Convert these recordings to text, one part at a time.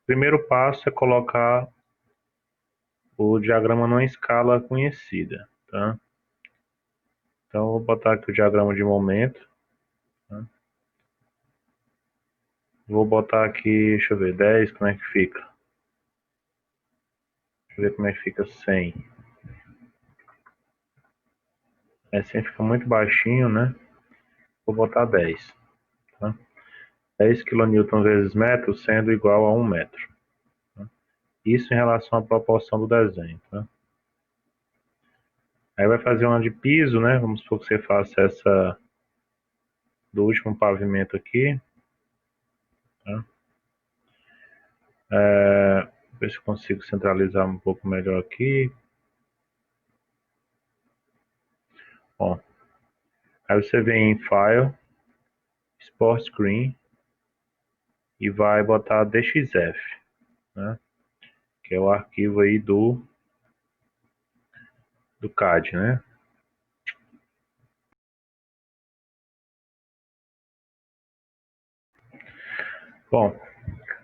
Primeiro passo é colocar o diagrama numa escala conhecida, tá? Então, eu vou botar aqui o diagrama de momento, tá? Vou botar aqui, deixa eu ver, 10, como é que fica? Deixa eu ver como é que fica 100. 100 fica muito baixinho, né? Vou botar 10, tá? 10 kN vezes metro sendo igual a 1 metro. Tá? Isso em relação à proporção do desenho, tá? Aí vai fazer uma de piso, né? Vamos supor que você faça essa do último pavimento aqui, tá? Ver se eu consigo centralizar um pouco melhor aqui. Bom, aí você vem em File, Export Screen e vai botar DXF, né? Que é o arquivo aí do CAD, né? Bom,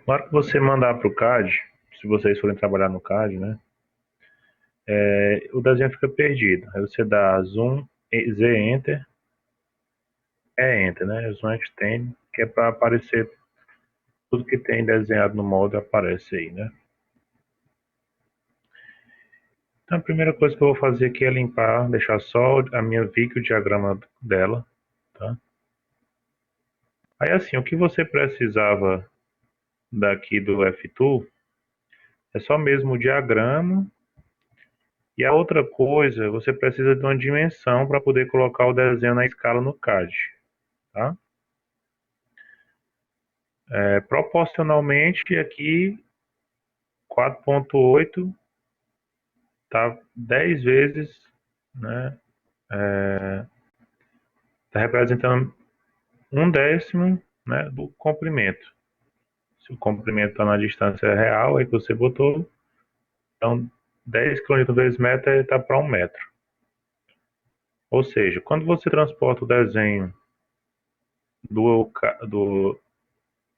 na hora que você mandar para o CAD, se vocês forem trabalhar no CAD, né? O desenho fica perdido. Aí você dá Zoom, Z Enter, Enter, né? Zoom Extend, que é para aparecer tudo que tem desenhado no molde aparece aí, né? Então a primeira coisa que eu vou fazer aqui é limpar, deixar só a minha viga, o diagrama dela, tá? Aí assim, o que você precisava daqui do F-Tool é só mesmo o diagrama. E a outra coisa, você precisa de uma dimensão para poder colocar o desenho na escala no CAD, tá? Proporcionalmente aqui 4.8 tá 10 vezes, né? Tá representando 1/10, né, do comprimento. Se o comprimento está na distância real, aí que você botou, então 10 kN vezes metro está para 1 metro. Ou seja, quando você transporta o desenho do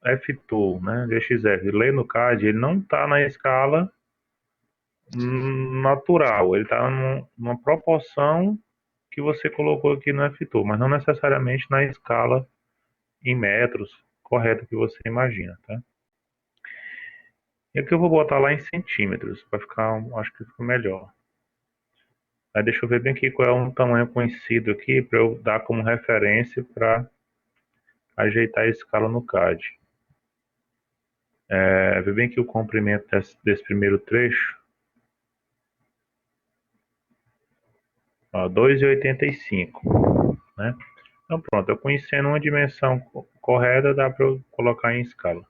F-Tool, né, DXF, lê no CAD, ele não está na escala natural, ele está numa proporção que você colocou aqui no F-Tool, mas não necessariamente na escala em metros correta que você imagina, tá? E aqui eu vou botar lá em centímetros, para ficar, acho que fica melhor. Aí deixa eu ver bem aqui qual é um tamanho conhecido aqui, para eu dar como referência para ajeitar a escala no CAD. Vê bem aqui o comprimento desse primeiro trecho, 2,85, né? Então pronto, eu conhecendo uma dimensão correta, dá para eu colocar em escala.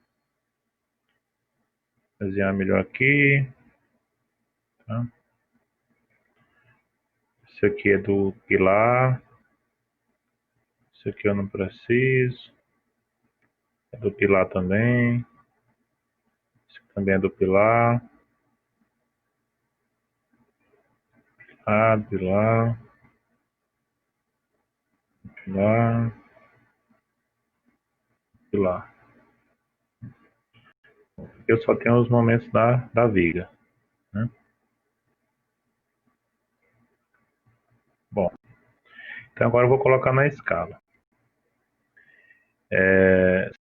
Desenhar melhor aqui, tá? Isso aqui é do pilar, isso aqui eu não preciso, é do pilar também, isso aqui também é do pilar, pilar, pilar, pilar. Eu só tenho os momentos da viga, né? Bom, então agora eu vou colocar na escala.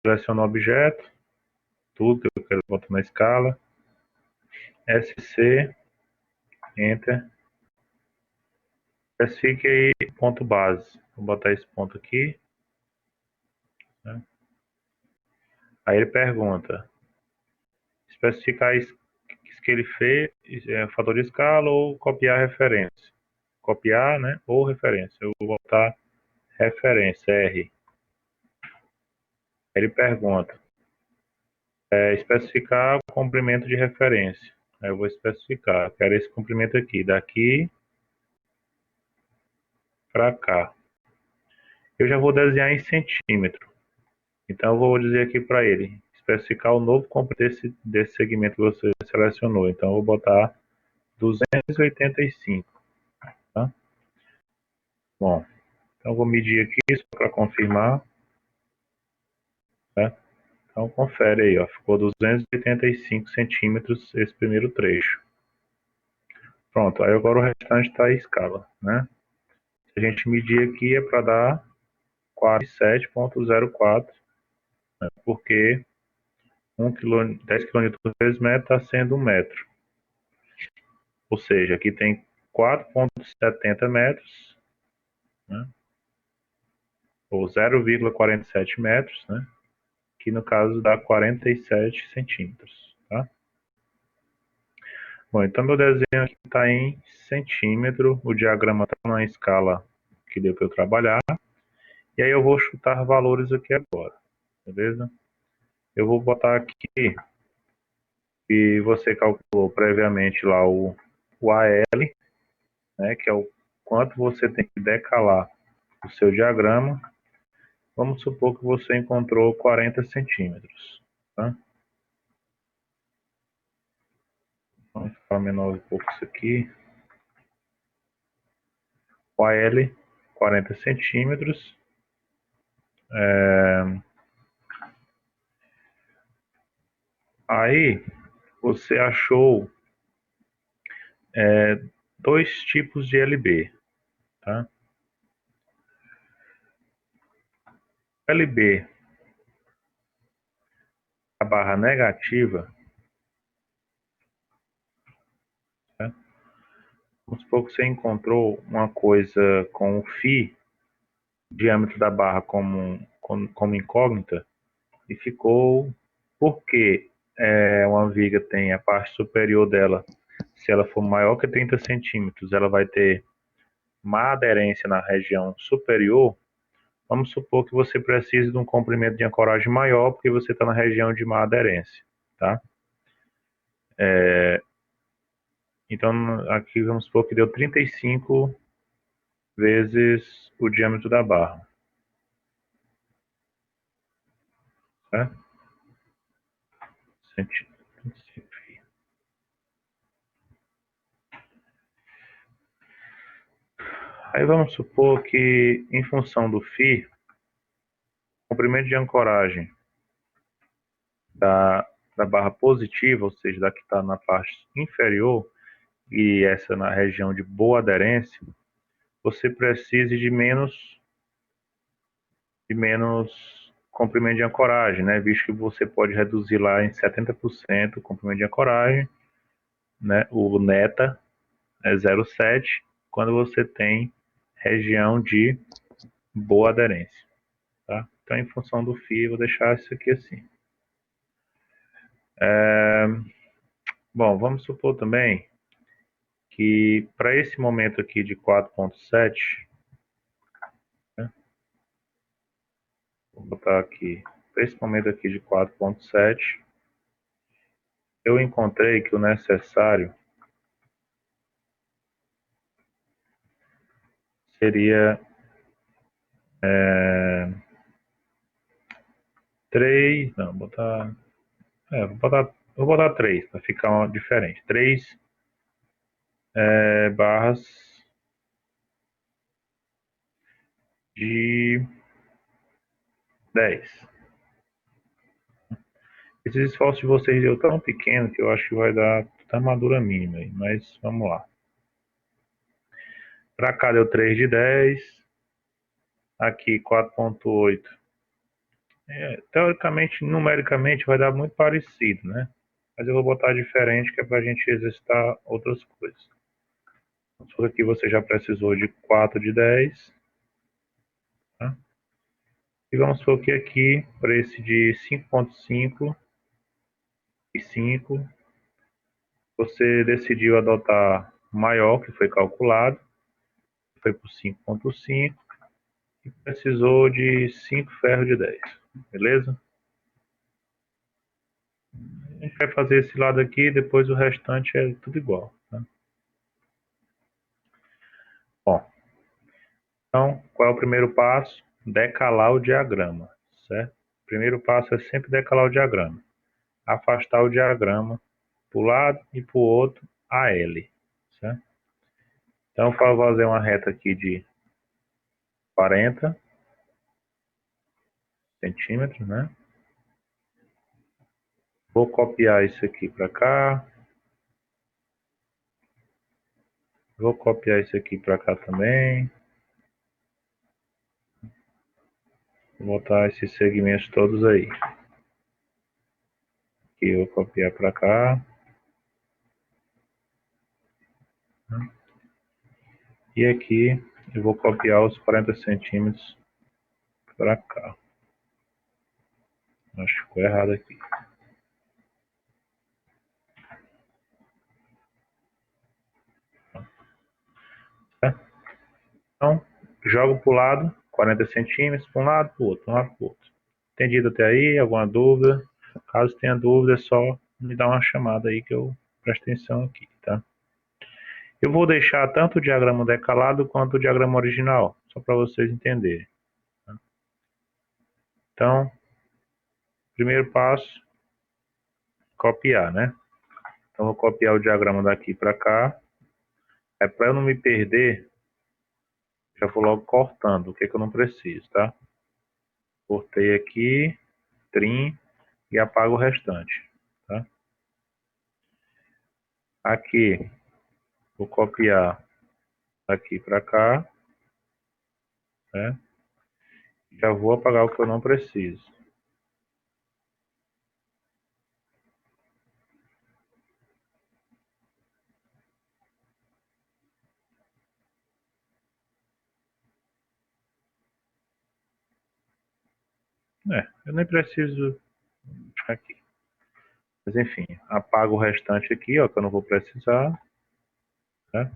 Seleciono o objeto, tudo que eu quero botar na escala, SC, Enter, especifique aí ponto base, vou botar esse ponto aqui, né? Aí ele pergunta, especificar isso que ele fez, fator de escala ou copiar referência. Copiar, né, ou referência, eu vou botar referência, R. Ele pergunta, especificar o comprimento de referência. Aí eu vou especificar, quero esse comprimento aqui, daqui para cá. Eu já vou desenhar em centímetro. Então eu vou dizer aqui para ele, especificar o novo comprimento desse segmento que você selecionou. Então eu vou botar 285, tá? Bom, então eu vou medir aqui só para confirmar, tá? Então confere aí, ó, ficou 285 centímetros esse primeiro trecho. Pronto, aí agora o restante está a escala, né? Se a gente medir aqui é para dar 47,04, né? Porque 10 km vezes metro está sendo 1 metro. Ou seja, aqui tem 4,70 metros, né? Ou 0,47 metros, né? Que no caso dá 47 centímetros, tá? Bom, então meu desenho aqui está em centímetro, o diagrama está na escala que deu para eu trabalhar, e aí eu vou chutar valores aqui agora, beleza? Eu vou botar aqui que você calculou previamente lá o AL, né, que é o quanto você tem que decalar o seu diagrama. Vamos supor que você encontrou 40 centímetros, tá? Vamos ficar menor um pouco isso aqui. O AL, 40 centímetros. Aí, você achou dois tipos de LB, tá? LB, a barra negativa, tá? Vamos supor que você encontrou uma coisa com o φ, diâmetro da barra como incógnita, e ficou porque uma viga tem a parte superior dela, se ela for maior que 30 centímetros, ela vai ter má aderência na região superior. Vamos supor que você precise de um comprimento de ancoragem maior, porque você está na região de má aderência, tá? Então, aqui vamos supor que deu 35 vezes o diâmetro da barra, tá? Aí vamos supor que, em função do φ, o comprimento de ancoragem da, da barra positiva, ou seja, da que está na parte inferior, e essa na região de boa aderência, você precise de menos comprimento de ancoragem, né? Visto que você pode reduzir lá em 70% o comprimento de ancoragem, né? O neta é 0,7 quando você tem região de boa aderência, tá? Então, em função do φ, eu vou deixar isso aqui assim. Bom, vamos supor também que para esse momento aqui de 4,7, né? Vou botar aqui, para esse momento aqui de 4,7, eu encontrei que o necessário seria 3, não, vou botar 3 para ficar diferente. 3 barras de 10. Esse esforço de vocês deu tão pequeno que eu acho que vai dar armadura mínima aí, mas vamos lá. Para cá deu 3 de 10, aqui 4,8. Teoricamente, numericamente, vai dar muito parecido, né? Mas eu vou botar diferente, que é para a gente exercitar outras coisas. Então, aqui você já precisou de 4 de 10, tá? E vamos supor que aqui, para esse de 5,5 e 5, você decidiu adotar maior, que foi calculado, foi por 5,5, e precisou de 5 ferros de 10, beleza? A gente vai fazer esse lado aqui, depois o restante é tudo igual, tá? Bom, então, qual é o primeiro passo? Decalar o diagrama, certo? O primeiro passo é sempre decalar o diagrama. Afastar o diagrama para o lado e para o outro a L, certo? Então, eu vou fazer uma reta aqui de 40 centímetros, né? Vou copiar isso aqui para cá. Vou copiar isso aqui para cá também. Vou botar esses segmentos todos aí. Aqui eu vou copiar para cá. E aqui eu vou copiar os 40 centímetros para cá. Acho que ficou errado aqui. Tá? Então, jogo para o lado, 40 centímetros, para um lado, para o outro, para um lado, para o outro. Entendido até aí? Alguma dúvida? Caso tenha dúvida, é só me dar uma chamada aí que eu presto atenção aqui, tá? Eu vou deixar tanto o diagrama decalado quanto o diagrama original, só para vocês entenderem. Tá? Então, primeiro passo, copiar, né? Então, vou copiar o diagrama daqui para cá. É para eu não me perder, já vou logo cortando o que, que eu não preciso, tá? Cortei aqui, trim e apago o restante, tá? Aqui, vou copiar aqui para cá, né? Já vou apagar o que eu não preciso. Eu nem preciso aqui. Mas enfim, apago o restante aqui, ó, que eu não vou precisar, né?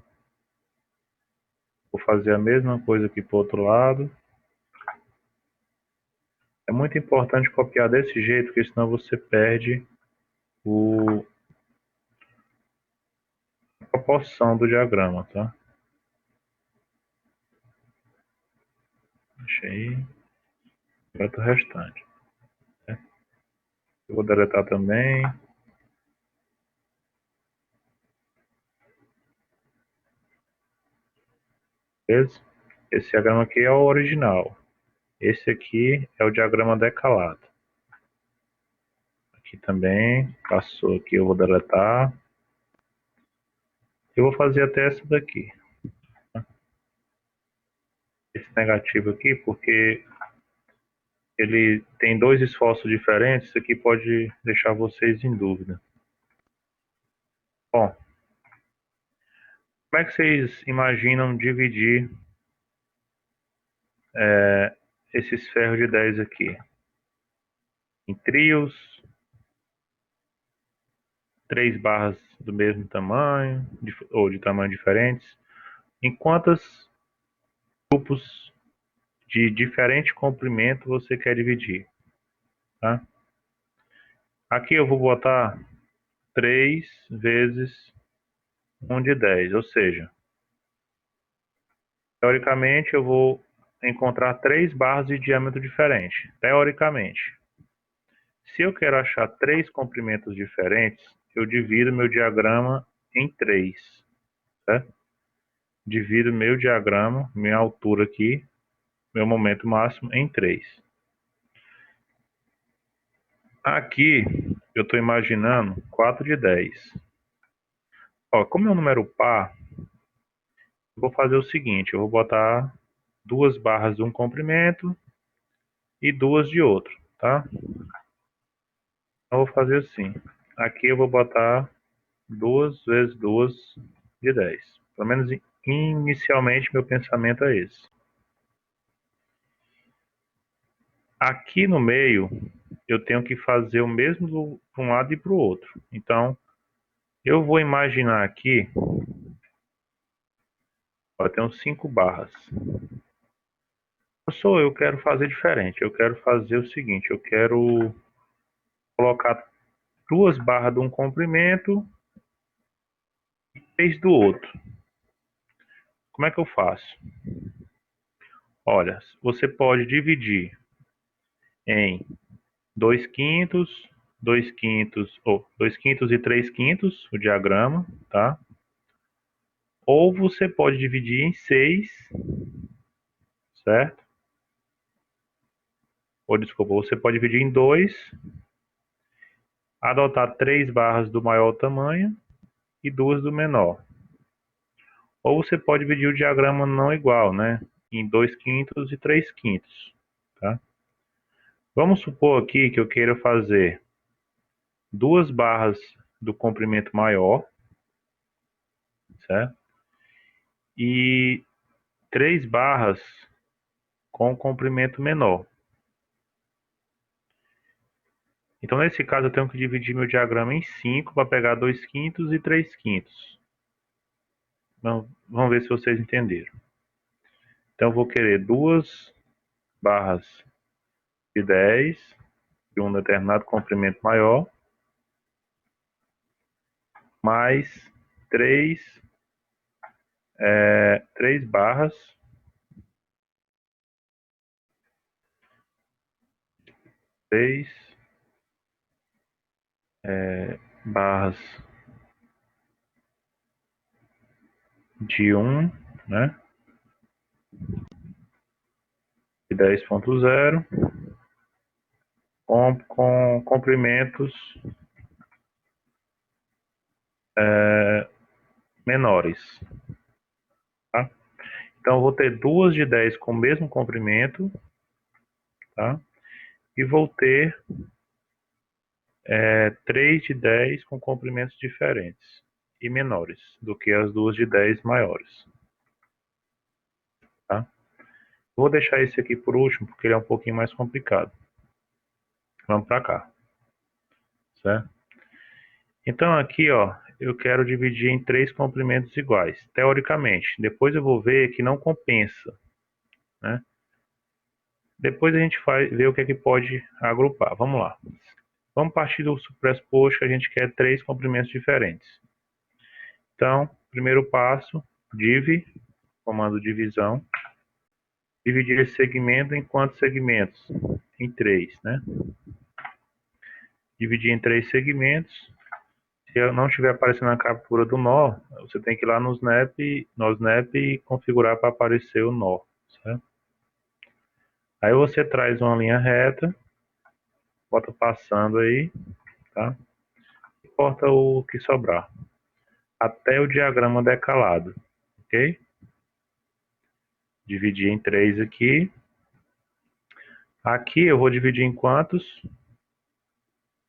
Vou fazer a mesma coisa aqui para o outro lado. É muito importante copiar desse jeito, porque senão você perde a proporção do diagrama, tá? Deixa aí, completa o restante, né? Eu vou deletar também. Beleza? Esse diagrama aqui é o original. Esse aqui é o diagrama decalado. Aqui também, passou aqui, eu vou deletar. Eu vou fazer até essa daqui. Esse negativo aqui, porque ele tem dois esforços diferentes, isso aqui pode deixar vocês em dúvida. Bom, como é que vocês imaginam dividir esses ferros de 10 aqui? Em trios, 3 barras do mesmo tamanho, ou de tamanho diferentes? Em quantos grupos de diferente comprimento você quer dividir? Tá? Aqui eu vou botar 3 vezes 1 de 10, ou seja, teoricamente eu vou encontrar 3 barras de diâmetro diferente, teoricamente. Se eu quero achar 3 comprimentos diferentes, eu divido meu diagrama em 3, certo? Divido meu diagrama, minha altura aqui, meu momento máximo em 3. Aqui eu estou imaginando 4 de 10. Ó, como é um número par, eu vou fazer o seguinte, eu vou botar 2 barras de um comprimento e 2 de outro, tá? Então, eu vou fazer assim. Aqui eu vou botar 2 vezes 2 de 10. Pelo menos inicialmente meu pensamento é esse. Aqui no meio eu tenho que fazer o mesmo para um lado e para o outro. Então eu vou imaginar aqui, ó, tem 5 barras. Eu quero fazer diferente. Eu quero fazer o seguinte, eu quero colocar 2 barras de um comprimento e 3 do outro. Como é que eu faço? Olha, você pode dividir em 2 quintos, 2 quintos, ou 2 quintos e 3 quintos, o diagrama, tá? Ou você pode dividir em 6, certo? Ou desculpa, você pode dividir em 2, adotar 3 barras do maior tamanho e 2 do menor. Ou você pode dividir o diagrama não igual, né? Em 2/5 e 3/5, tá? Vamos supor aqui que eu queira fazer 2 barras do comprimento maior, certo? E 3 barras com comprimento menor. Então, nesse caso, eu tenho que dividir meu diagrama em 5 para pegar 2/5 e 3/5. Então, vamos ver se vocês entenderam. Então, eu vou querer 2 barras de 10 de um determinado comprimento maior, mais 3 barras três barras de né, de 10.0 com comprimentos menores, tá? Então, eu vou ter 2 de 10 com o mesmo comprimento, tá? E vou ter 3 de 10 com comprimentos diferentes e menores do que as 2 de 10 maiores, tá? Vou deixar esse aqui por último, porque ele é um pouquinho mais complicado. Vamos para cá, certo? Então aqui, ó, eu quero dividir em 3 comprimentos iguais, teoricamente. Depois eu vou ver que não compensa, né? Depois a gente vê o que é que pode agrupar. Vamos lá. Vamos partir do pressuposto que a gente quer 3 comprimentos diferentes. Então, primeiro passo, comando divisão. Dividir esse segmento em quantos segmentos? Em 3, né? Dividir em 3 segmentos. Se não estiver aparecendo a captura do nó, você tem que ir lá no Snap e configurar para aparecer o nó, certo? Aí você traz uma linha reta, bota passando aí, tá? E corta o que sobrar, até o diagrama decalado, ok? Dividir em 3 aqui. Aqui eu vou dividir em quantos?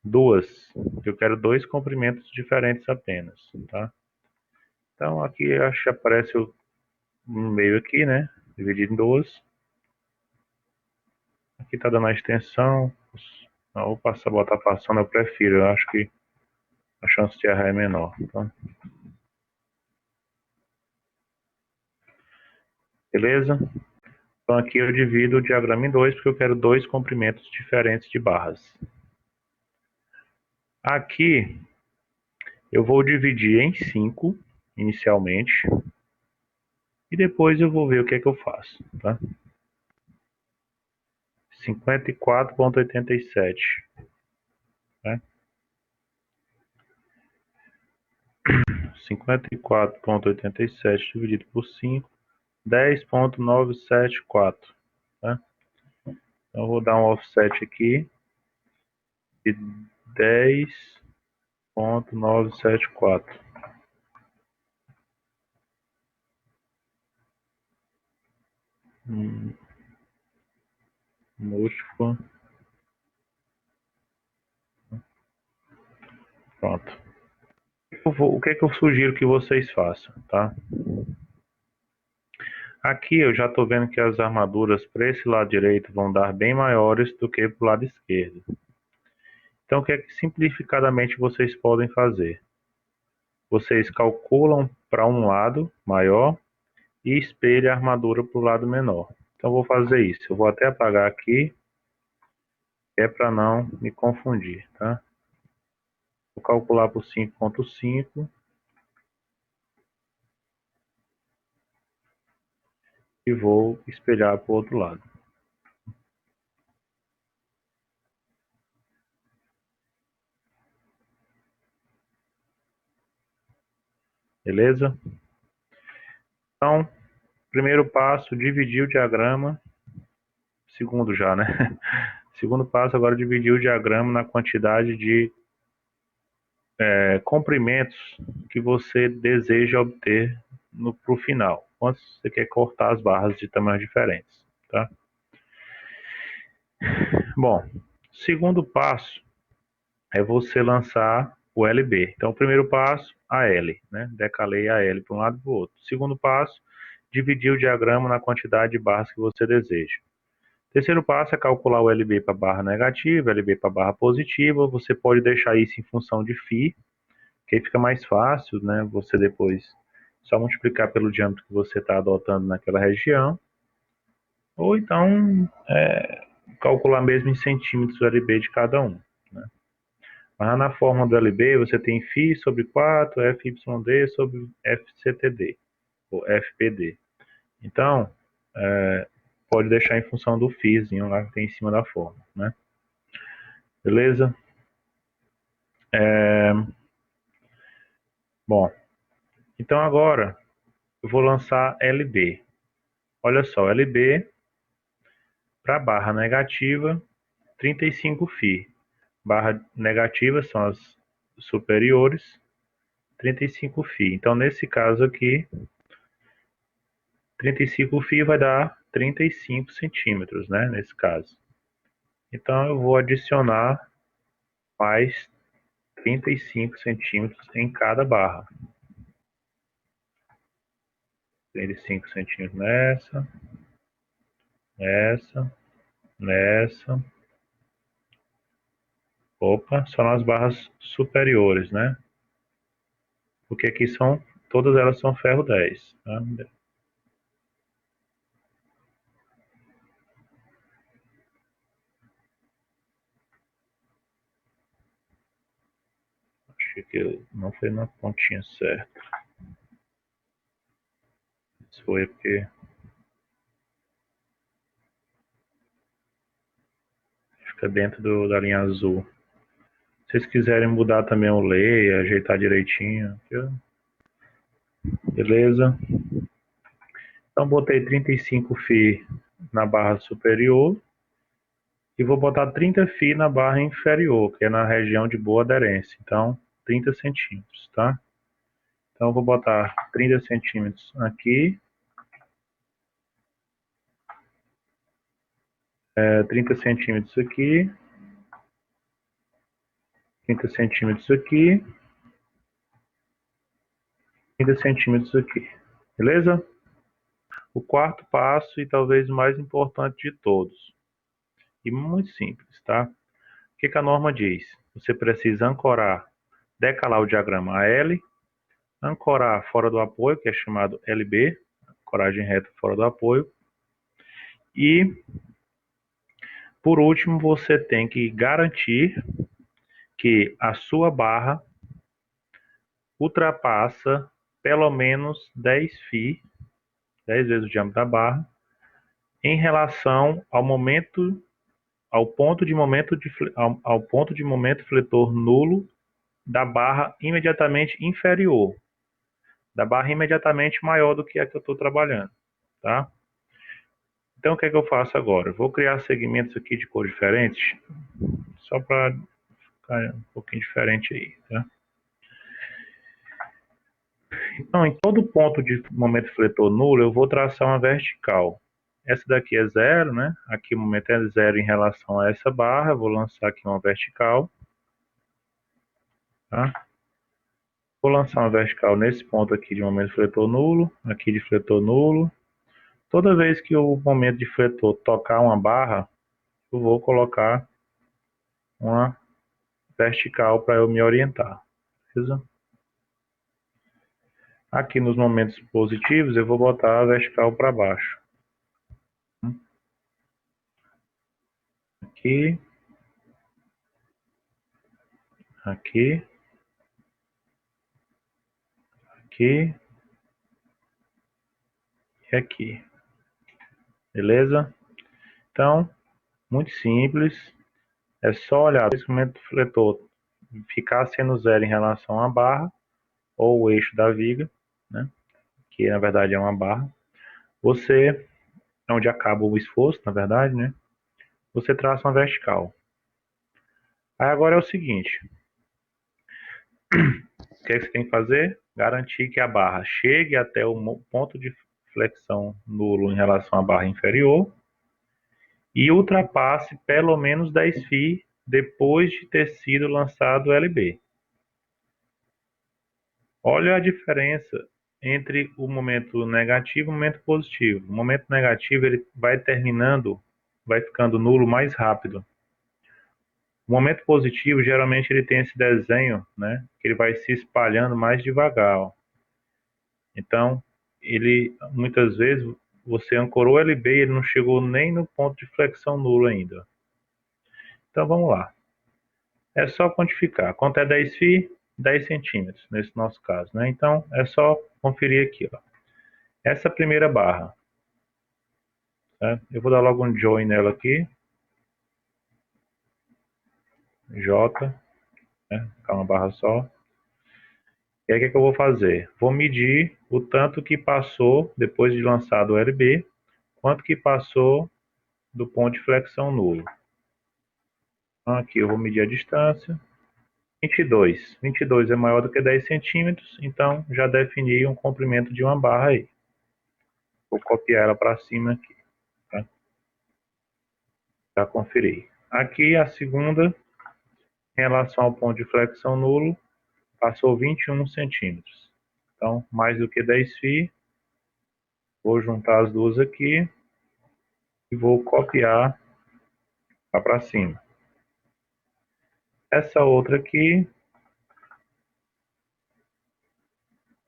2. Eu quero 2 comprimentos diferentes apenas, tá? Então aqui acho que aparece no meio aqui, né? Dividido em 2. Aqui tá dando a extensão. Não, vou botar passando, eu prefiro. Eu acho que a chance de errar é menor. Tá? Beleza? Então aqui eu divido o diagrama em 2 porque eu quero 2 comprimentos diferentes de barras. Aqui eu vou dividir em 5 inicialmente e depois eu vou ver o que é que eu faço, tá? 54,87, né? 54,87 dividido por 5, 10,974, né? Então eu vou dar um offset aqui de 10,974. Múltiplo. Pronto. O que é que eu sugiro que vocês façam, tá? Aqui eu já estou vendo que as armaduras para esse lado direito vão dar bem maiores do que para o lado esquerdo. Então, o que é que simplificadamente vocês podem fazer? Vocês calculam para um lado maior e espelha a armadura para o lado menor. Então, eu vou fazer isso. Eu vou até apagar aqui, é para não me confundir, tá? Vou calcular por 5,5 e vou espelhar para o outro lado. Beleza? Então, primeiro passo, dividir o diagrama. Segundo já, né? Segundo passo, agora dividir o diagrama na quantidade de comprimentos que você deseja obter para o final, quando você quer cortar as barras de tamanhos diferentes, tá? Bom, segundo passo é você lançar o LB. Então, o primeiro passo, a L, né? Decalei a L para um lado e para o outro. Segundo passo, dividir o diagrama na quantidade de barras que você deseja. Terceiro passo é calcular o LB para barra negativa, LB para barra positiva. Você pode deixar isso em função de φ, que aí fica mais fácil, né? Você depois só multiplicar pelo diâmetro que você está adotando naquela região. Ou então calcular mesmo em centímetros o LB de cada um, né? Mas na forma do LB você tem φ sobre 4, FYD sobre FCTD, ou FPD. Então, pode deixar em função do φzinho lá que tem em cima da forma, né? Beleza? Bom, então agora eu vou lançar LB. Olha só, LB para barra negativa, 35 φ. Barra negativa são as superiores, 35 φ. Então, nesse caso aqui, 35 φ vai dar 35 centímetros, né? Nesse caso. Então, eu vou adicionar mais 35 centímetros em cada barra. 35 centímetros nessa. Opa, só nas barras superiores, né? Porque aqui todas elas são ferro 10. Tá? Acho que não foi na pontinha certa. Isso foi porque fica dentro da linha azul. Se vocês quiserem mudar também o lay, ajeitar direitinho, beleza? Então botei 35 φ na barra superior e vou botar 30 φ na barra inferior, que é na região de boa aderência. Então, 30 centímetros, tá? Então, eu vou botar 30 centímetros aqui, 30 centímetros aqui, 30 centímetros aqui, 30 centímetros aqui. Beleza? O quarto passo, e talvez o mais importante de todos, e muito simples, tá? O que a norma diz? Você precisa ancorar, decalar o diagrama AL, ancorar fora do apoio, que é chamado LB, ancoragem reta fora do apoio, e, por último, você tem que garantir que a sua barra ultrapassa pelo menos 10 φ, 10 vezes o diâmetro da barra, em relação ao ponto de momento fletor nulo da barra imediatamente inferior, da barra imediatamente maior do que a que eu estou trabalhando, tá? Então, o que é que eu faço agora? Eu vou criar segmentos aqui de cor diferentes, só para ficar um pouquinho diferente aí, tá? Então, em todo ponto de momento fletor nulo, eu vou traçar uma vertical. Essa daqui é zero, né? Aqui o momento é zero em relação a essa barra. Eu vou lançar aqui uma vertical, tá? Vou lançar uma vertical nesse ponto aqui de momento fletor nulo, aqui de fletor nulo. Toda vez que o momento de fletor tocar uma barra, eu vou colocar uma vertical para eu me orientar, beleza? Aqui nos momentos positivos, eu vou botar a vertical para baixo. Aqui, aqui, aqui e aqui. Beleza? Então, muito simples. É só olhar se o momento fletor ficar sendo zero em relação à barra ou o eixo da viga, né? Que na verdade é uma barra. Você, onde acaba o esforço, na verdade, né? Você traça uma vertical. Aí agora é o seguinte: O que é que você tem que fazer? Garantir que a barra chegue até o ponto de flexão nulo em relação à barra inferior e ultrapasse pelo menos 10 φ depois de ter sido lançado o LB. Olha a diferença entre o momento negativo e o momento positivo. O momento negativo ele vai terminando, vai ficando nulo mais rápido. O momento positivo, geralmente ele tem esse desenho, né, que ele vai se espalhando mais devagar. Ó. Então, ele muitas vezes você ancorou o LB e ele não chegou nem no ponto de flexão nulo ainda. Então vamos lá. É só quantificar. Quanto é 10 φ? 10 centímetros, nesse nosso caso. Né? Então é só conferir aqui. Ó. Essa primeira barra. Tá? Eu vou dar logo um join nela aqui. J. Né? Ficar uma barra só. E aí o que eu vou fazer? Vou medir o tanto que passou depois de lançado o LB, quanto que passou do ponto de flexão nulo. Então, aqui eu vou medir a distância. 22. 22 é maior do que 10 centímetros, então já defini um comprimento de uma barra aí. Vou copiar ela para cima aqui. Tá? Já conferi. Aqui a segunda, em relação ao ponto de flexão nulo, passou 21 centímetros. Então, mais do que 10 φ. Vou juntar as duas aqui e vou copiar para cima. Essa outra aqui,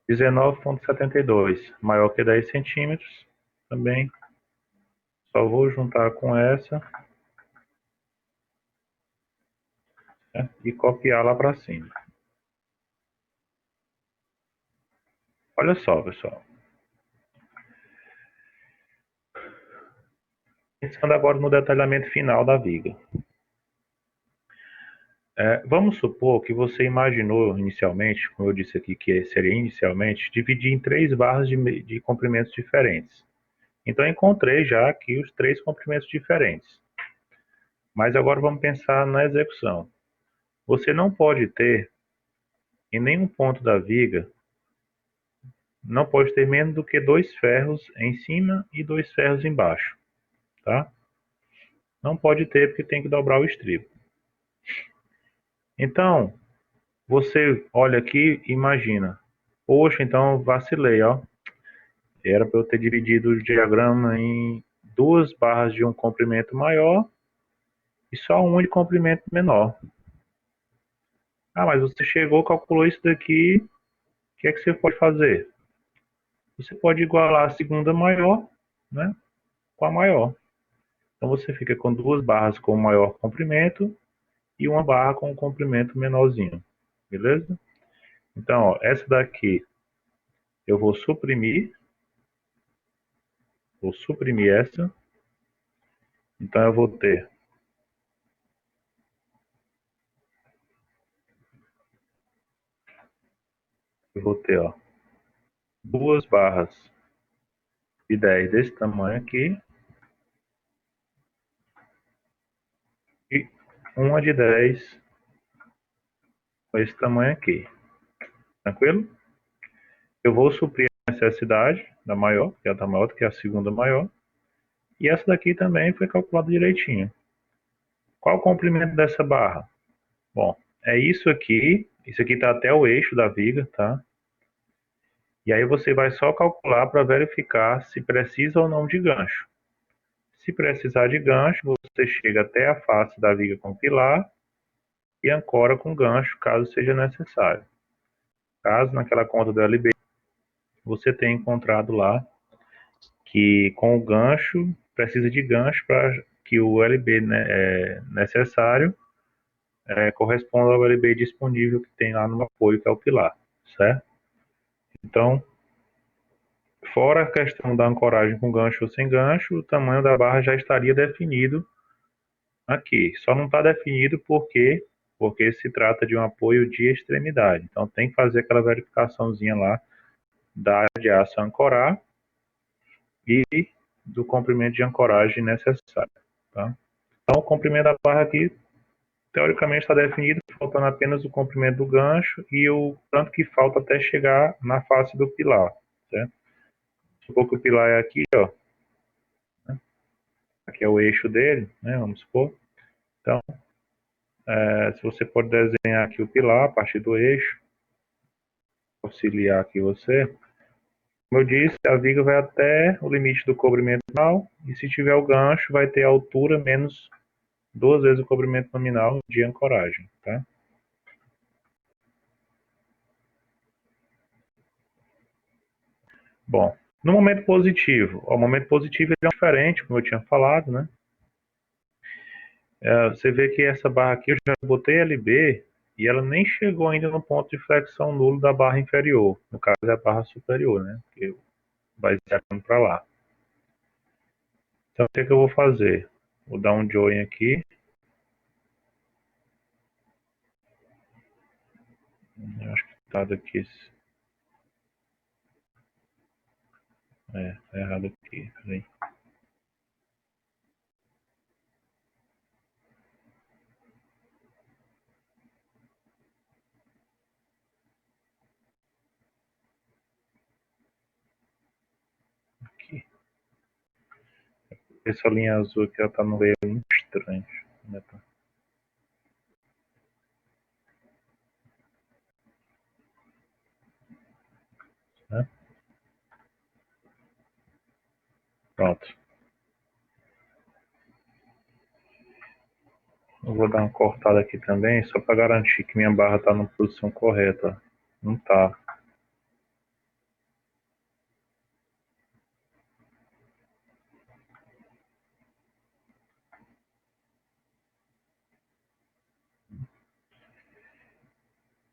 19,72, maior que 10 centímetros, também só vou juntar com essa, né, e copiar lá para cima. Olha só, pessoal. Pensando agora no detalhamento final da viga. Vamos supor que você imaginou inicialmente, como eu disse aqui que seria inicialmente, dividir em 3 barras de comprimentos diferentes. Então encontrei já aqui os 3 comprimentos diferentes. Mas agora vamos pensar na execução. Você não pode ter, em nenhum ponto da viga, não pode ter menos do que 2 ferros em cima e 2 ferros embaixo. Tá? Não pode ter porque tem que dobrar o estribo. Então, você olha aqui e imagina. Poxa, então vacilei, ó. Era para eu ter dividido o diagrama em 2 barras de um comprimento maior e só um de comprimento menor. Ah, mas você chegou, calculou isso daqui, o que é que você pode fazer? Você pode igualar a segunda maior, né, com a maior. Então você fica com 2 barras com o maior comprimento e uma barra com o comprimento menorzinho, beleza? Então, ó, essa daqui eu vou suprimir essa. Então eu vou ter, ó, 2 barras de 10 desse tamanho aqui e uma de 10 com esse tamanho aqui. Tranquilo? Eu vou suprir a necessidade da maior, que ela está maior do que a segunda maior. E essa daqui também foi calculada direitinho. Qual o comprimento dessa barra? Bom, é isso aqui. Isso aqui está até o eixo da viga, tá? E aí você vai só calcular para verificar se precisa ou não de gancho. Se precisar de gancho, você chega até a face da viga com pilar e ancora com gancho, caso seja necessário. Caso naquela conta do LB você tenha encontrado lá que com o gancho, precisa de gancho para que o LB, né, necessário corresponda ao LB disponível que tem lá no apoio, que é o pilar, certo? Então, fora a questão da ancoragem com gancho ou sem gancho, o tamanho da barra já estaria definido aqui. Só não está definido porque se trata de um apoio de extremidade. Então, tem que fazer aquela verificaçãozinha lá da área de aço a ancorar e do comprimento de ancoragem necessário. Tá? Então, o comprimento da barra aqui teoricamente está definido, faltando apenas o comprimento do gancho e o tanto que falta até chegar na face do pilar, certo? Supor que o pilar é aqui, ó, aqui é o eixo dele, né, vamos supor. Então, se você pode desenhar aqui o pilar a partir do eixo, auxiliar aqui você. Como eu disse, a viga vai até o limite do comprimento nominal e se tiver o gancho, vai ter a altura menos duas vezes o comprimento nominal de ancoragem, tá? Bom, no momento positivo, o momento positivo ele é diferente, como eu tinha falado, né? Você vê que essa barra aqui eu já botei LB e ela nem chegou ainda no ponto de flexão nulo da barra inferior, no caso é a barra superior, né? Que vai zerando para lá. Então o que é que eu vou fazer? Vou dar um join aqui. Eu acho que tá daqui. Tá errado aqui. Peraí. Aqui. Essa linha azul aqui ela tá no meio muito estranho. Né? Né? Pronto. Eu vou dar uma cortada aqui também, só para garantir que minha barra está na posição correta. Não tá.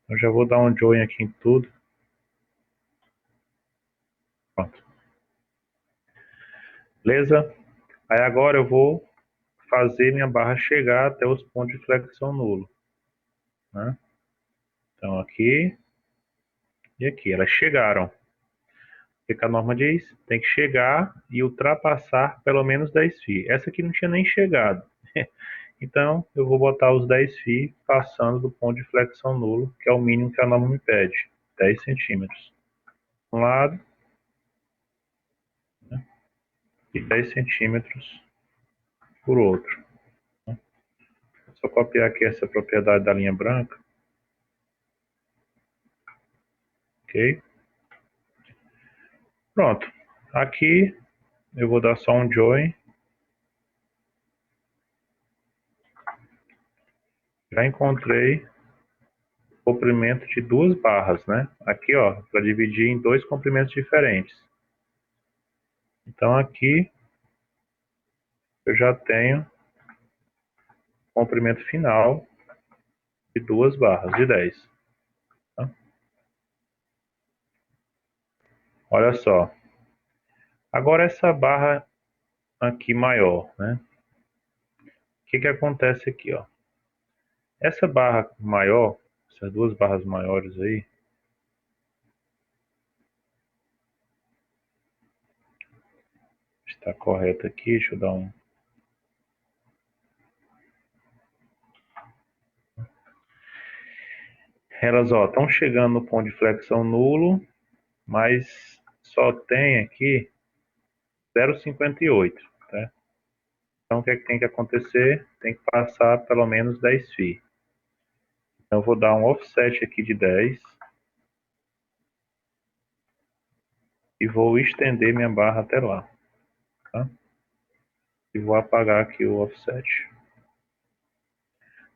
Eu já vou dar um join aqui em tudo. Pronto. Beleza? Aí agora eu vou fazer minha barra chegar até os pontos de flexão nulo. Né? Então aqui e aqui, elas chegaram. O que a norma diz? Tem que chegar e ultrapassar pelo menos 10 φ. Essa aqui não tinha nem chegado. Então, eu vou botar os 10 φ passando do ponto de flexão nulo, que é o mínimo que a norma me pede, 10 centímetros. Um lado, né, e 10 centímetros por outro. Né. Só copiar aqui essa propriedade da linha branca. Ok? Pronto. Aqui, eu vou dar só um join. Já encontrei o comprimento de duas barras, né? Aqui, ó, para dividir em dois comprimentos diferentes. Então, aqui, eu já tenho o comprimento final de duas barras de 10. Tá? Olha só. Agora essa barra aqui maior, né? O que que acontece aqui, ó? Essa barra maior, essas duas barras maiores aí, está correta aqui, deixa eu dar um... Elas, ó, estão chegando no ponto de flexão nulo, mas só tem aqui 0,58, tá? Então o que é que tem que acontecer? Tem que passar pelo menos 10 φ. Então eu vou dar um offset aqui de 10 e vou estender minha barra até lá, tá? E vou apagar aqui o offset.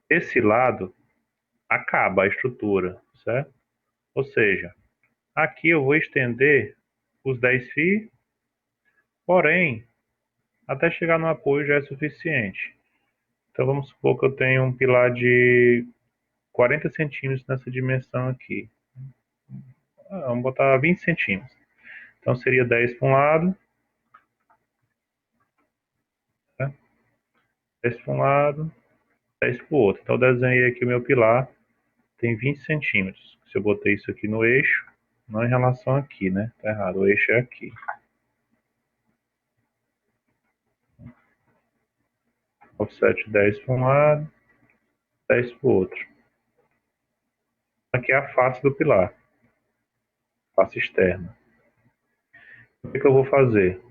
Esse lado acaba a estrutura, certo? Ou seja, aqui eu vou estender os 10 φ, porém, até chegar no apoio já é suficiente. Então vamos supor que eu tenho um pilar de 40 centímetros nessa dimensão aqui. Vamos botar 20 centímetros. Então seria 10 para um lado, né? 10 para um lado, 10 para o outro. Então eu desenhei aqui o meu pilar, tem 20 centímetros. Se eu botei isso aqui no eixo, não em relação aqui, né? Tá errado, o eixo é aqui. Offset 10 para um lado, 10 para o outro. Aqui é a face do pilar, face externa. O que eu vou fazer?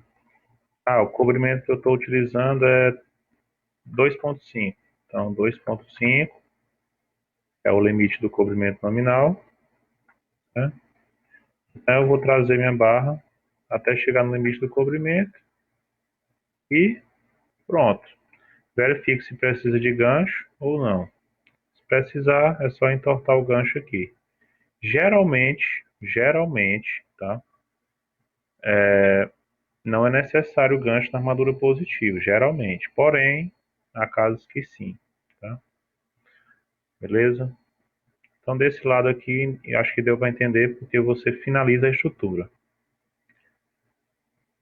O cobrimento que eu estou utilizando é 2,5. Então, 2,5 é o limite do cobrimento nominal, né? Então, eu vou trazer minha barra até chegar no limite do cobrimento e pronto. Verifique se precisa de gancho ou não. Se precisar, é só entortar o gancho aqui. Geralmente, tá? Não é necessário o gancho na armadura positiva, geralmente. Porém, há casos que sim, tá? Beleza? Então, desse lado aqui, acho que deu para entender porque você finaliza a estrutura.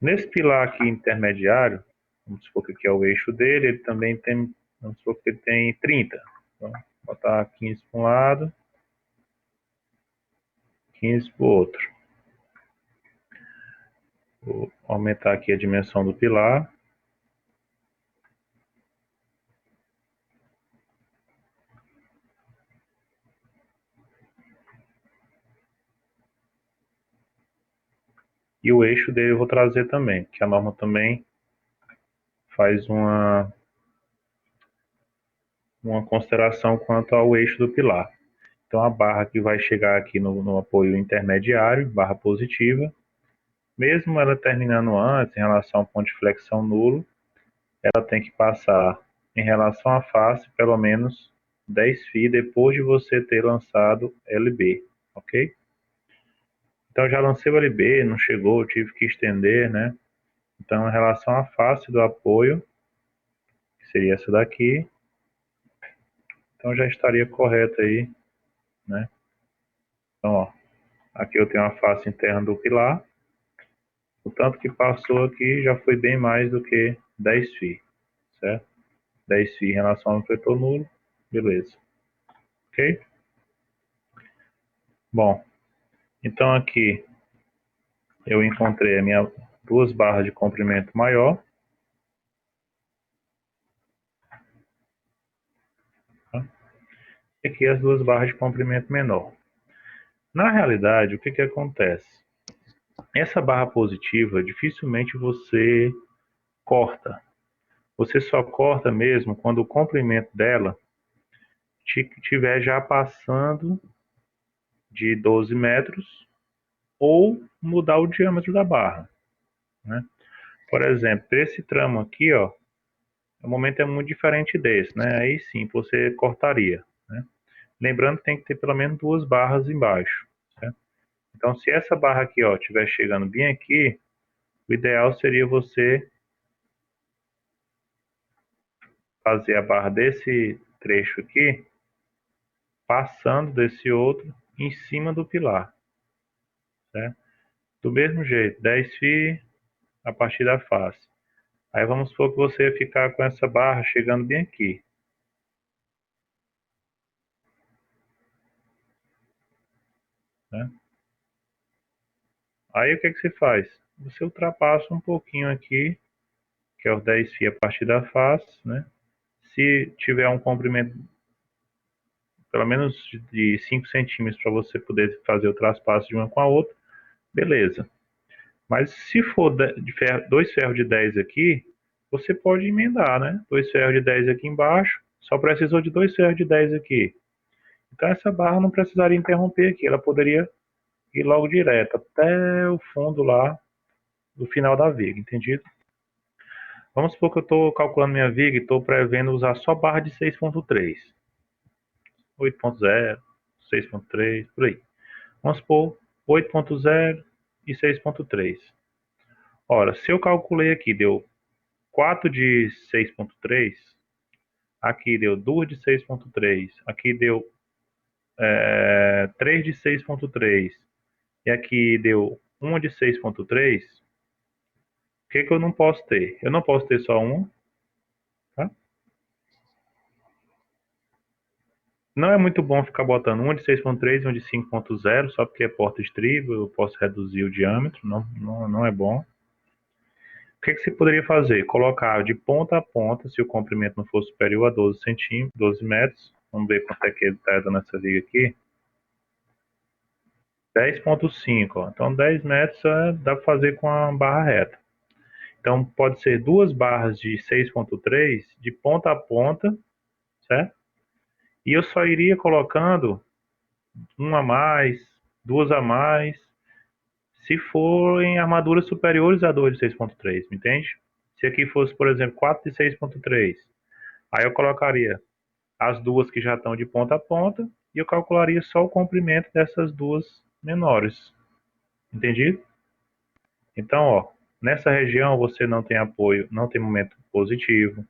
Nesse pilar aqui intermediário, vamos supor que aqui é o eixo dele, ele também tem, vamos supor que ele tem 30. Então, vou botar 15 para um lado, 15 para o outro. Vou aumentar aqui a dimensão do pilar. E o eixo dele eu vou trazer também, que a norma também faz uma consideração quanto ao eixo do pilar. Então a barra que vai chegar aqui no apoio intermediário, barra positiva, mesmo ela terminando antes, em relação ao ponto de flexão nulo, ela tem que passar em relação à face pelo menos 10 φ depois de você ter lançado LB, ok? Então já lancei o LB, não chegou, tive que estender, né? Então em relação à face do apoio, que seria essa daqui, então já estaria correto aí, né? Então, ó, aqui eu tenho a face interna do pilar, o tanto que passou aqui já foi bem mais do que 10 φ, certo? 10 φ em relação ao refletor nulo, beleza. Ok? Bom, então aqui eu encontrei a minha duas barras de comprimento maior, tá? E aqui as duas barras de comprimento menor. Na realidade, o que que acontece? Essa barra positiva, dificilmente você corta. Você só corta mesmo quando o comprimento dela estiver já passando de 12 metros ou mudar o diâmetro da barra, né? Por exemplo, esse tramo aqui, ó, o momento é muito diferente desse, né? Aí sim, você cortaria, né? Lembrando que tem que ter pelo menos duas barras embaixo, certo? Então, se essa barra aqui, ó, estiver chegando bem aqui, o ideal seria você fazer a barra desse trecho aqui, passando desse outro em cima do pilar, certo? Do mesmo jeito, 10 φ a partir da face. Aí vamos supor que você ia ficar com essa barra chegando bem aqui, né? Aí o que que você faz? Você ultrapassa um pouquinho aqui, que é os 10 φ a partir da face, né? Se tiver um comprimento pelo menos de 5 centímetros para você poder fazer o traspasso de uma com a outra, beleza. Mas se for dois ferros de 10 aqui, você pode emendar, né? Dois ferros de 10 aqui embaixo, só precisou de dois ferros de 10 aqui. Então essa barra não precisaria interromper aqui, ela poderia ir logo direto até o fundo lá do final da viga, entendido? Vamos supor que eu estou calculando minha viga e estou prevendo usar só barra de 6.3, 8.0, 6.3, por aí. Vamos supor 8.0 e 6.3. Ora, se eu calculei aqui, deu 4 de 6.3, aqui deu 2 de 6.3, aqui deu 3 de 6.3 e aqui deu 1 de 6.3, o que que eu não posso ter? Eu não posso ter só um, tá? Não é muito bom ficar botando um de 6.3 e um de 5.0, só porque é porta-estribo, eu posso reduzir o diâmetro, não é bom. O que que você poderia fazer? Colocar de ponta a ponta, se o comprimento não for superior a 12 centímetros, 12 metros, Vamos ver quanto é que ele está dando essa viga aqui. 10,5. Então 10 metros dá para fazer com a barra reta. Então pode ser duas barras de 6,3 de ponta a ponta, certo? E eu só iria colocando uma a mais, duas a mais, se forem armaduras superiores a 2 de 6,3, me entende? Se aqui fosse, por exemplo, 4 de 6,3, aí eu colocaria as duas que já estão de ponta a ponta e eu calcularia só o comprimento dessas duas menores. Entendido? Então, ó, nessa região você não tem apoio, não tem momento positivo.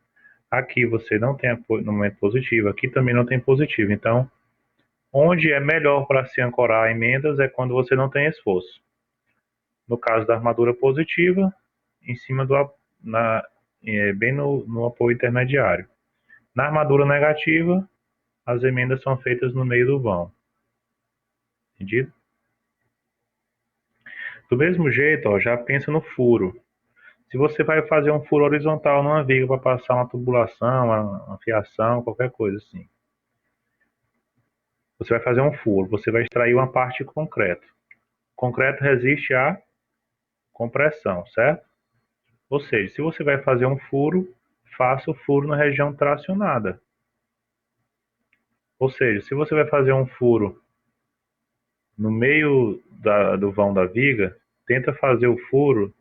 Aqui você não tem apoio no momento positivo, aqui também não tem positivo. Então, onde é melhor para se ancorar emendas é quando você não tem esforço. No caso da armadura positiva, em cima bem no apoio intermediário. Na armadura negativa, as emendas são feitas no meio do vão. Entendido? Do mesmo jeito, ó, já pensa no furo. Se você vai fazer um furo horizontal numa viga para passar uma tubulação, uma fiação, qualquer coisa assim. Você vai fazer um furo, você vai extrair uma parte de concreto. O concreto resiste à compressão, certo? Ou seja, se você vai fazer um furo, faça o furo na região tracionada. Ou seja, se você vai fazer um furo no meio do vão da viga, tenta fazer o furo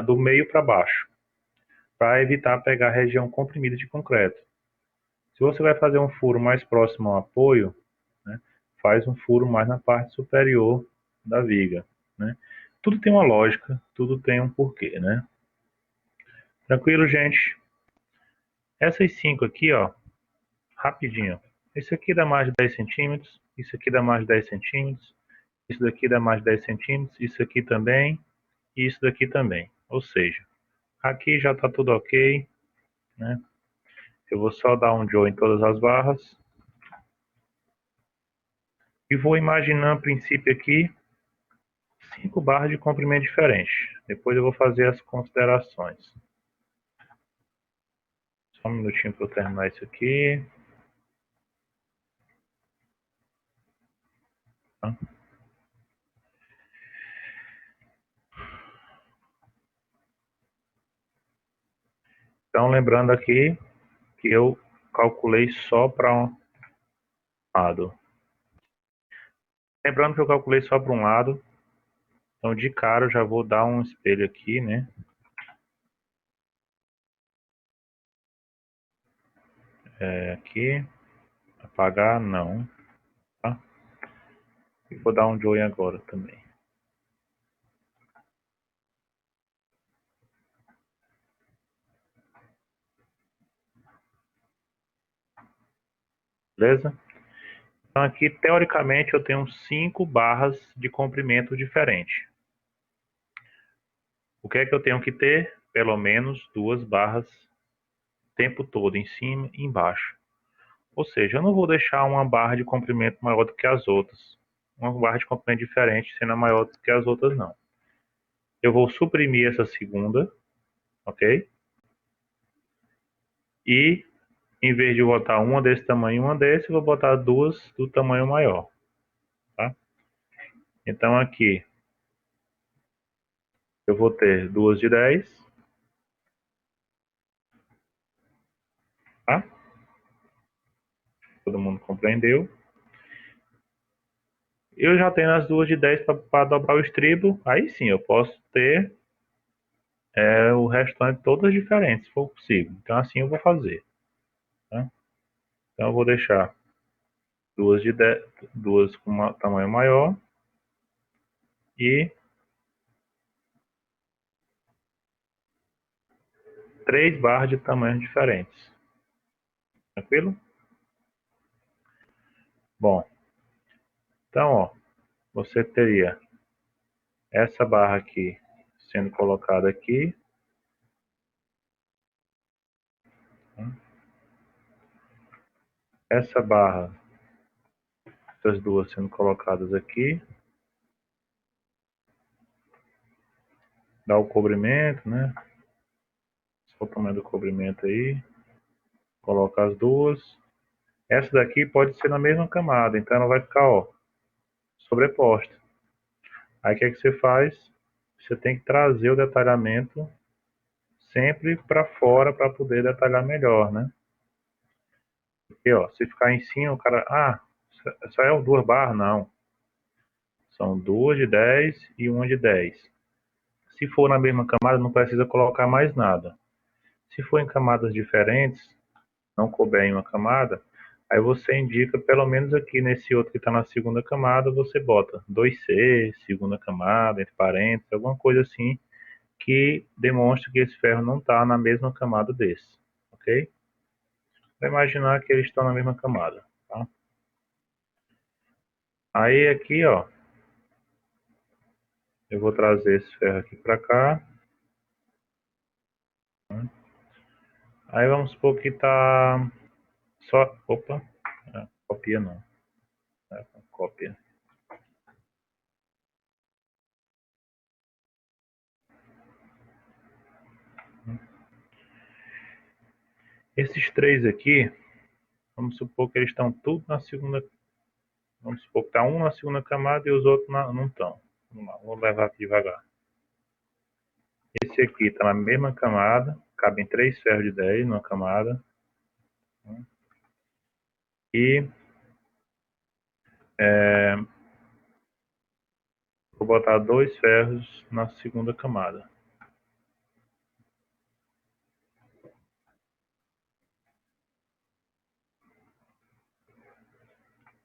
do meio para baixo, para evitar pegar a região comprimida de concreto. Se você vai fazer um furo mais próximo ao apoio, né, faz um furo mais na parte superior da viga. Né? Tudo tem uma lógica, tudo tem um porquê. Né? Tranquilo, gente? Essas cinco aqui, ó, rapidinho. Esse aqui dá mais de 10 centímetros, isso aqui dá mais de 10 centímetros, isso daqui dá mais de 10 centímetros, isso aqui também, e isso daqui também. Ou seja, aqui já está tudo ok, né? Eu vou só dar um join em todas as barras. E vou imaginar, a princípio aqui, 5 barras de comprimento diferente. Depois eu vou fazer as considerações. Só um minutinho para eu terminar isso aqui. Tá? Então, lembrando aqui que eu calculei só para um lado. Lembrando que eu calculei só para um lado. Então, de cara, eu já vou dar um espelho aqui, né? Aqui. Apagar, não. Tá? E vou dar um join agora também. Beleza? Então, aqui, teoricamente, eu tenho 5 barras de comprimento diferente. O que é que eu tenho que ter? Pelo menos 2 barras o tempo todo, em cima e embaixo. Ou seja, eu não vou deixar uma barra de comprimento maior do que as outras. Uma barra de comprimento diferente sendo maior do que as outras, não. Eu vou suprimir essa segunda, ok? E, em vez de botar uma desse tamanho e uma desse, eu vou botar duas do tamanho maior, tá? Então, aqui, eu vou ter duas de 10, tá? Todo mundo compreendeu? Eu já tenho as duas de 10 para dobrar o estribo, aí sim, eu posso ter o restante todas diferentes, se for possível. Então, assim eu vou fazer, tá? Então, eu vou deixar duas de 10, duas com tamanho maior e 3 barras de tamanhos diferentes. Tranquilo? Bom, então, ó, você teria essa barra aqui sendo colocada aqui, tá? Essa barra, essas duas sendo colocadas aqui, dá o cobrimento, né? Só o tamanho do cobrimento aí, coloca as duas. Essa daqui pode ser na mesma camada, então ela vai ficar, ó, sobreposta. Aí o que é que você faz? Você tem que trazer o detalhamento sempre para fora para poder detalhar melhor, né? Porque, ó, se ficar em cima, o cara, só é 2 barras, não. São 2 de 10 e uma de 10. Se for na mesma camada, não precisa colocar mais nada. Se for em camadas diferentes, não couber em uma camada, aí você indica, pelo menos aqui nesse outro que está na segunda camada, você bota 2C, segunda camada, entre parênteses, alguma coisa assim, que demonstre que esse ferro não está na mesma camada desse, ok? Vai imaginar que eles estão na mesma camada, tá? Aí aqui, ó, eu vou trazer esse ferro aqui para cá. Aí vamos supor que tá só, opa, copia não, cópia. Esses três aqui, vamos supor que eles estão tudo na segunda, vamos supor que tá um na segunda camada e os outros não estão. Vamos lá, vou levar aqui devagar. Esse aqui está na mesma camada, cabem 3 ferros de 10 numa camada. E vou botar 2 ferros na segunda camada.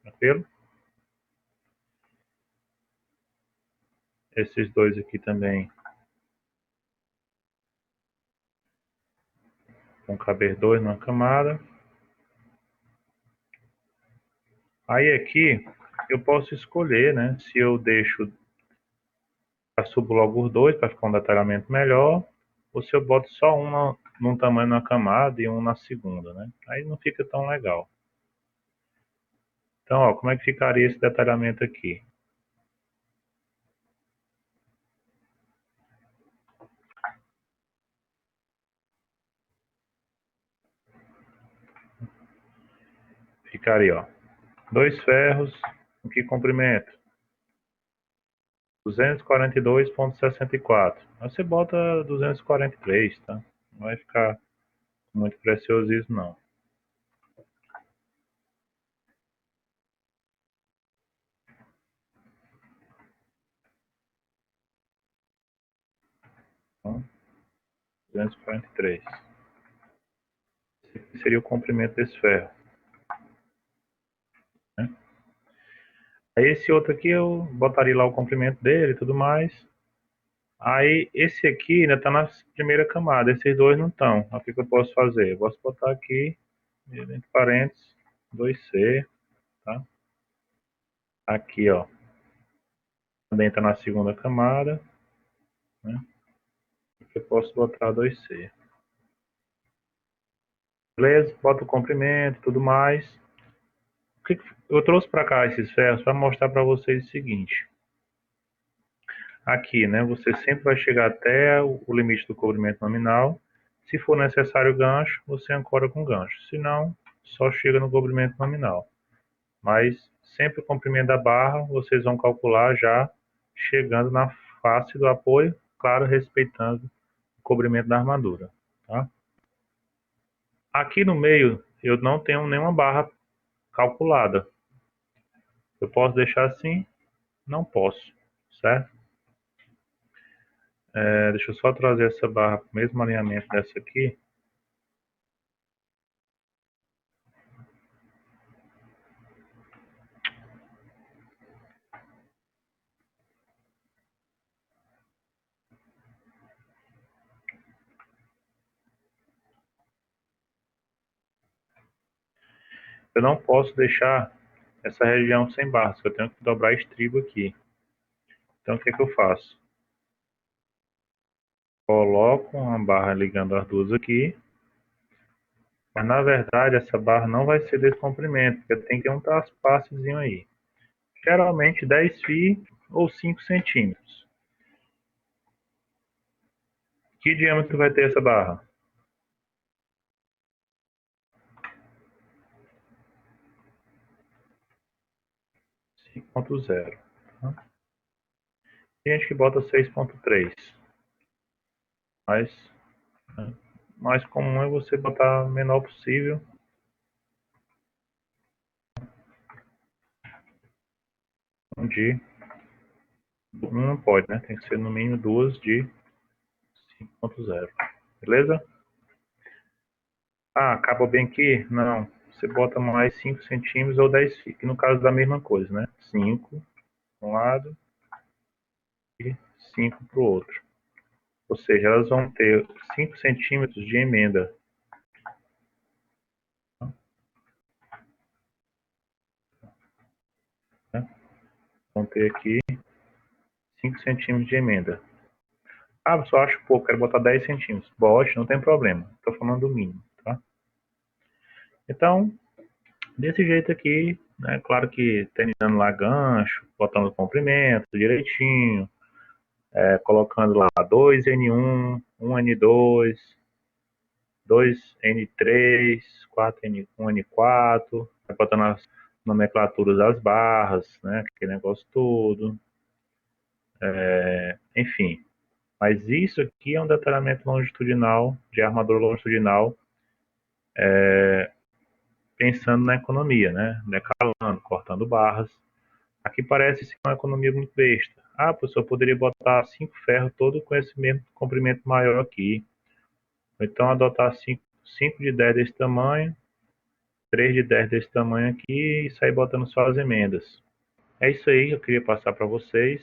Tranquilo? Esses dois aqui também vão caber 2 numa camada. Aí aqui eu posso escolher, né? Se eu deixo, eu subo logo os dois para ficar um detalhamento melhor, ou se eu boto só um num tamanho na camada e um na segunda, né? Aí não fica tão legal. Então, ó, como é que ficaria esse detalhamento aqui? Ficaria, ó, 2 ferros, com que comprimento? 242,64. Aí você bota 243, tá? Não vai ficar muito preciosismo, não. Então, 243. Esse aqui seria o comprimento desse ferro, né? Aí esse outro aqui eu botaria lá o comprimento dele e tudo mais. Aí esse aqui ainda está na primeira camada, esses dois não estão. O que que eu posso fazer? Eu posso botar aqui, entre parênteses, 2C, tá? Aqui, ó, também está na segunda camada, né? Aqui eu posso botar 2C. Beleza? Bota o comprimento e tudo mais. Eu trouxe para cá esses ferros para mostrar para vocês o seguinte. Aqui, né, você sempre vai chegar até o limite do comprimento nominal. Se for necessário gancho, você ancora com gancho. Se não, só chega no comprimento nominal. Mas sempre o comprimento da barra, vocês vão calcular já chegando na face do apoio, claro, respeitando o comprimento da armadura, tá? Aqui no meio, eu não tenho nenhuma barra calculada. Eu posso deixar assim? Não posso, certo? Deixa eu só trazer essa barra para o mesmo alinhamento dessa aqui. Eu não posso deixar essa região sem barras, eu tenho que dobrar estribo aqui. Então o que é que eu faço? Coloco uma barra ligando as duas aqui, mas na verdade essa barra não vai ser desse comprimento, porque tem que ter um traspassezinho aí. Geralmente 10 fi ou 5 centímetros. Que diâmetro vai ter essa barra? 6.0. Tá? Tem gente que bota 6.3, mas né, mais comum é você botar o menor possível. De não pode, né? Tem que ser no mínimo duas de 5.0. Beleza? Ah, acaba bem aqui? Não. Você bota mais 5 centímetros ou 10 fica. No caso da mesma coisa, né? 5 para um lado e 5 para o outro. Ou seja, elas vão ter 5 centímetros de emenda. Né? Vão ter aqui 5 centímetros de emenda. Ah, eu só acho pouco, quero botar 10 centímetros. Bote, não tem problema. Estou falando do mínimo, tá? Então, desse jeito aqui, né? Claro que terminando lá gancho, botando o comprimento direitinho, colocando lá 2N1, 1N2, 2N3, 4N1, N4, botando as nomenclaturas das barras, né? Aquele negócio todo. Enfim, mas isso aqui é um detalhamento longitudinal, de armadura longitudinal, pensando na economia, né? Decalando, cortando barras. Aqui parece ser uma economia muito besta. Ah, professor, eu poderia botar 5 ferros todo com esse mesmo comprimento maior aqui. Ou então adotar 5 de 10 desse tamanho, 3 de 10 desse tamanho aqui e sair botando só as emendas. É isso aí que eu queria passar para vocês.